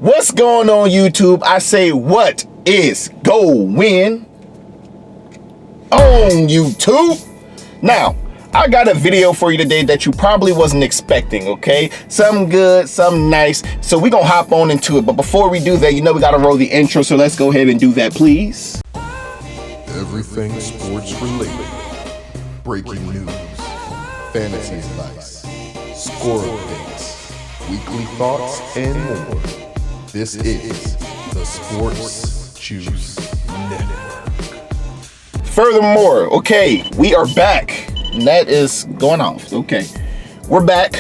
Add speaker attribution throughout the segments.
Speaker 1: What's going on, YouTube? I say, what is going on, YouTube? Now, I got a video for you today that you probably wasn't expecting, okay? Something good, something nice. So we're gonna hop on into it. But before we do that, you know we gotta roll the intro, so let's go ahead and do that, please.
Speaker 2: Everything sports related. Breaking news, fantasy advice, score updates, weekly thoughts, and more. This is the Sports Juice Network.
Speaker 1: Furthermore, okay, we are back. And that is going off. Okay, we're back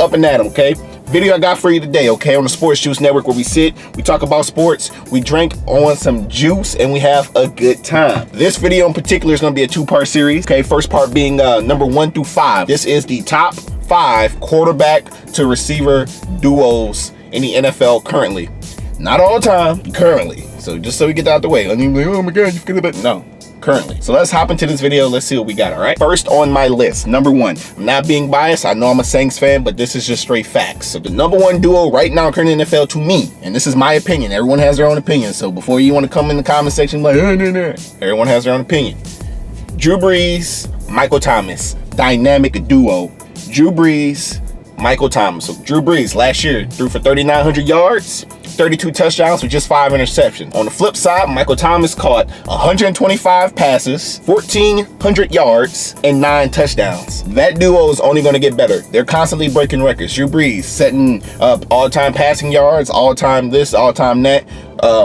Speaker 1: up and at 'em, okay? Video I got for you today, okay, on the Sports Juice Network, where we sit, we talk about sports, we drink on some juice, and we have a good time. This video in particular is going to be a two-part series, okay? First part being number 1 through 5. This is the top 5 quarterback to receiver duos in the NFL currently. Not all the time, currently. So just so we get that out the way. I mean, oh my God, you forget about it. No. Currently. So let's hop into this video. Let's see what we got. All right. First on my list, number 1. I'm not being biased. I know I'm a Saints fan, but this is just straight facts. So the number 1 duo right now currently in the NFL to me, and this is my opinion. Everyone has their own opinion. So before you want to come in the comment section like, everyone has their own opinion. Drew Brees, Michael Thomas, dynamic duo. Drew Brees, Michael Thomas. So Drew Brees last year threw for 3,900 yards. 32 touchdowns with just 5 interceptions. On the flip side, Michael Thomas caught 125 passes, 1,400 yards, and 9 touchdowns. That duo is only going to get better. They're constantly breaking records. Drew Brees setting up all-time passing yards, all-time this, all-time that.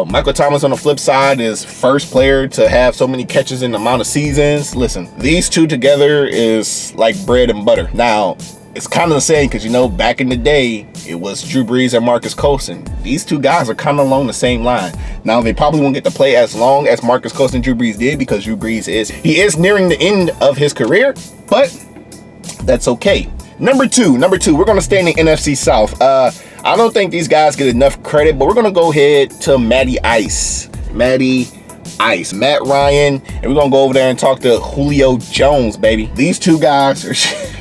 Speaker 1: Michael Thomas on the flip side is first player to have so many catches in the amount of seasons. Listen, these two together is like bread and butter. Now, it's kind of the same because, you know, back in the day, it was Drew Brees and Marcus Colston. These two guys are kind of along the same line. Now, they probably won't get to play as long as Marcus Colston and Drew Brees did because Drew Brees is nearing the end of his career, but that's okay. Number two, we're going to stay in the NFC South. I don't think these guys get enough credit, but we're going to go ahead to Matt Ryan, and we're gonna go over there and talk to Julio Jones, baby. These two guys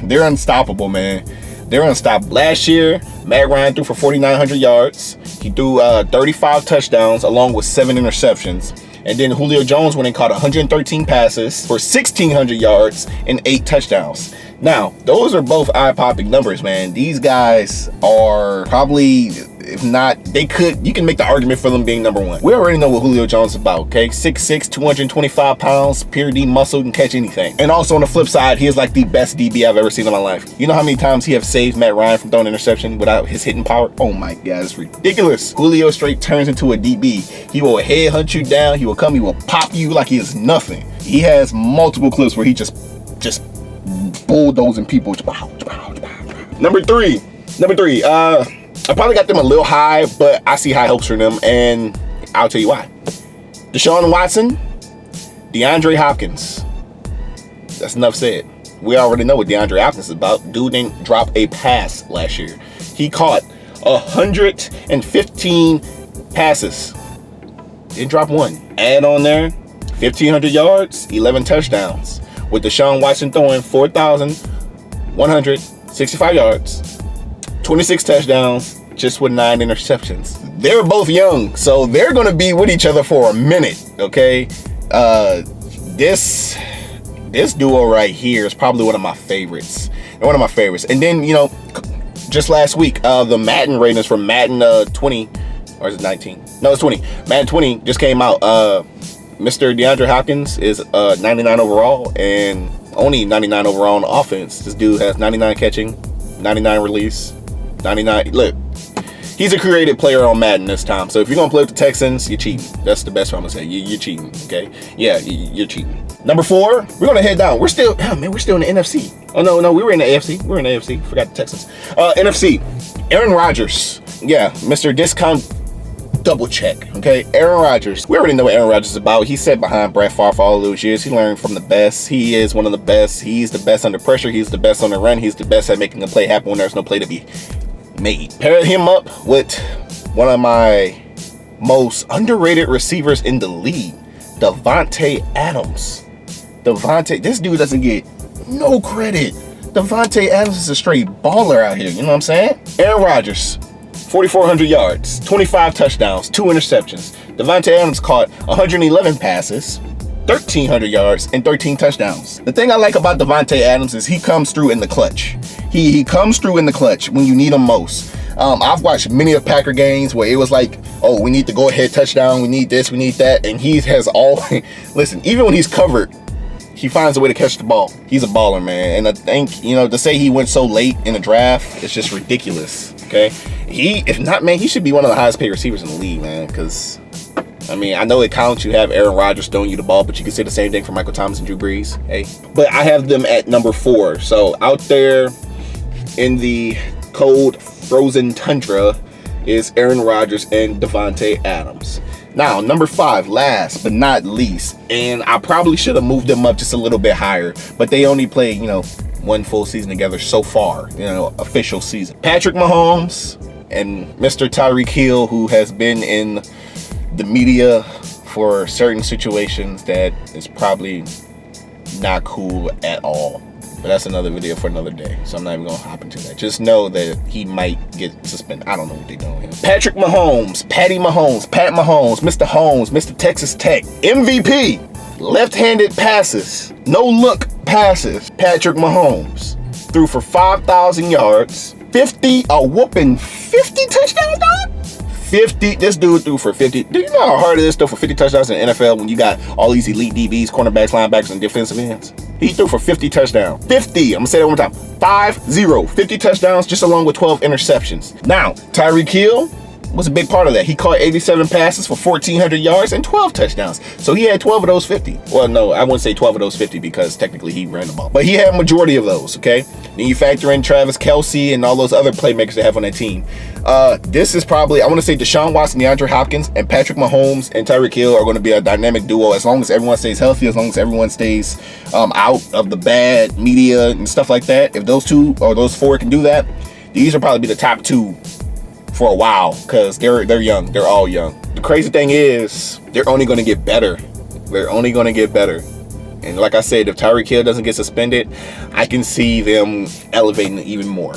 Speaker 1: they're unstoppable, man. They're unstoppable. Last year, Matt Ryan threw for 4,900 yards. He threw 35 touchdowns along with 7 interceptions. And then Julio Jones went and caught 113 passes for 1,600 yards and 8 touchdowns. Now, those are both eye-popping numbers, man. These guys are probably, if not, you can make the argument for them being number 1. We already know what Julio Jones is about, okay? 6'6", 225 pounds, pure D muscle, can catch anything. And also on the flip side, he is like the best DB I've ever seen in my life. You know how many times he have saved Matt Ryan from throwing an interception without his hitting power? Oh my God, it's ridiculous. Julio straight turns into a DB. He will headhunt you down, he will come, he will pop you like he is nothing. He has multiple clips where he just bulldozing people. Number three, I probably got them a little high, but I see high hopes for them, and I'll tell you why. Deshaun Watson, DeAndre Hopkins. That's enough said. We already know what DeAndre Hopkins is about. Dude didn't drop a pass last year. He caught 115 passes. Didn't drop one. Add on there 1,500 yards, 11 touchdowns. With Deshaun Watson throwing 4,165 yards, 26 touchdowns, just with 9 interceptions. They're both young, so they're going to be with each other for a minute, okay? This duo right here is probably one of my favorites. And then, you know, just last week, the Madden ratings from Madden 20, or is it 19? No, it's 20. Madden 20 just came out. Mr. DeAndre Hopkins is 99 overall and only 99 overall on offense. This dude has 99 catching, 99 release, 99. Look, he's a creative player on Madden this time. So if you're going to play with the Texans, you're cheating. That's the best I'm going to say. You're cheating, okay? Yeah, you're cheating. Number 4, we're going to head down. We're still in the NFC. Oh, no, we were in the AFC. Forgot the Texans. NFC, Aaron Rodgers. Yeah, Mr. Discount double check, okay? Aaron Rodgers. We already know what Aaron Rodgers is about. He sat behind Brett Favre for all those years. He learned from the best. He is one of the best. He's the best under pressure. He's the best on the run. He's the best at making a play happen when there's no play to be made. Pair him up with one of my most underrated receivers in the league, Davante Adams. This dude doesn't get no credit. Davante Adams is a straight baller out here. You know what I'm saying? Aaron Rodgers, 4,400 yards, 25 touchdowns, 2 interceptions. Davante Adams caught 111 passes, 1,300 yards, and 13 touchdowns. The thing I like about Davante Adams is he comes through in the clutch. He comes through in the clutch when you need him most. I've watched many of Packer games where it was like, oh, we need to go ahead touchdown, we need this, we need that, and he has all, listen, even when he's covered, he finds a way to catch the ball. He's a baller, man. And I think, you know, to say he went so late in the draft, it's just ridiculous, okay? If not, man, he should be one of the highest paid receivers in the league, man, because, I mean, I know it counts. You have Aaron Rodgers throwing you the ball, but you can say the same thing for Michael Thomas and Drew Brees, hey? But I have them at number 4. So out there in the cold, frozen tundra is Aaron Rodgers and Davante Adams. Now, number 5, last but not least, and I probably should have moved them up just a little bit higher, but they only played, you know, 1 full season together so far, you know, official season. Patrick Mahomes and Mr. Tyreek Hill, who has been in the media for certain situations that is probably not cool at all. But that's another video for another day, so I'm not even gonna hop into that. Just know that he might get suspended. I don't know what they're doing here. Patrick Mahomes, Patty Mahomes, Pat Mahomes, Mr. Holmes, Mr. Texas Tech, MVP, left-handed passes, no-look passes. Patrick Mahomes threw for 5,000 yards, a whooping 50 touchdowns, dog? 50, this dude threw for 50. Do you know how hard it is to throw for 50 touchdowns in the NFL when you got all these elite DBs, cornerbacks, linebackers, and defensive ends? He threw for 50 touchdowns. 50, I'm gonna say that one more time. 50 touchdowns, just along with 12 interceptions. Now, Tyreek Hill was a big part of that. He caught 87 passes for 1,400 yards and 12 touchdowns. So he had 12 of those 50. Well, no, I wouldn't say 12 of those 50 because technically he ran the ball. But he had a majority of those, okay? Then you factor in Travis Kelce and all those other playmakers they have on that team. This is probably, I want to say Deshaun Watson, DeAndre Hopkins, and Patrick Mahomes and Tyreek Hill are going to be a dynamic duo as long as everyone stays healthy, as long as everyone stays out of the bad media and stuff like that. If those 2 or those 4 can do that, these will probably be the top 2 for a while, because they're young. They're all young. The crazy thing is, they're only going to get better. They're only going to get better. And like I said, if Tyreek Hill doesn't get suspended, I can see them elevating even more.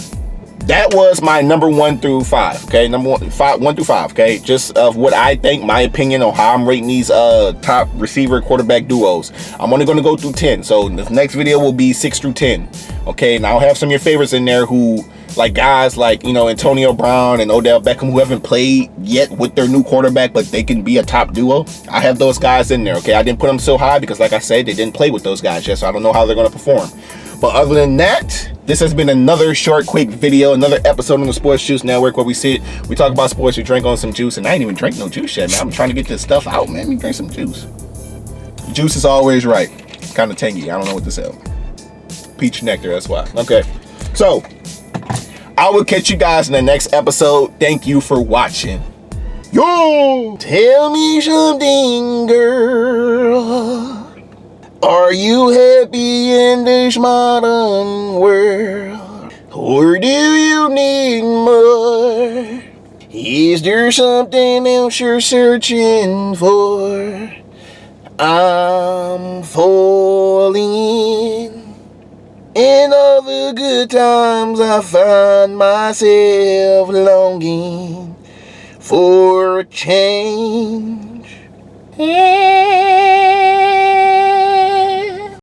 Speaker 1: That was my number 1 through 5, okay? Number 1 through 5, okay? Just of what I think, my opinion on how I'm rating these top receiver quarterback duos. I'm only going to go through 10. So the next video will be 6 through 10, okay? And I'll have some of your favorites in there who, like guys like, you know, Antonio Brown and Odell Beckham, who haven't played yet with their new quarterback, but they can be a top duo. I have those guys in there, okay? I didn't put them so high because, like I said, they didn't play with those guys yet, so I don't know how they're going to perform. But other than that, this has been another short, quick video, another episode on the Sports Juice Network where we talk about sports, we drink on some juice, and I ain't even drink no juice yet, man. I'm trying to get this stuff out, man. Let me drink some juice. Juice is always right. It's kind of tangy. I don't know what to say. Peach nectar, that's why. Okay, so I will catch you guys in the next episode. Thank you for watching. Yo! Tell me something, girl. Are you happy in this modern world? Or do you need more? Is there something else you're searching for? I'm falling. In all the good times I find myself longing for a change.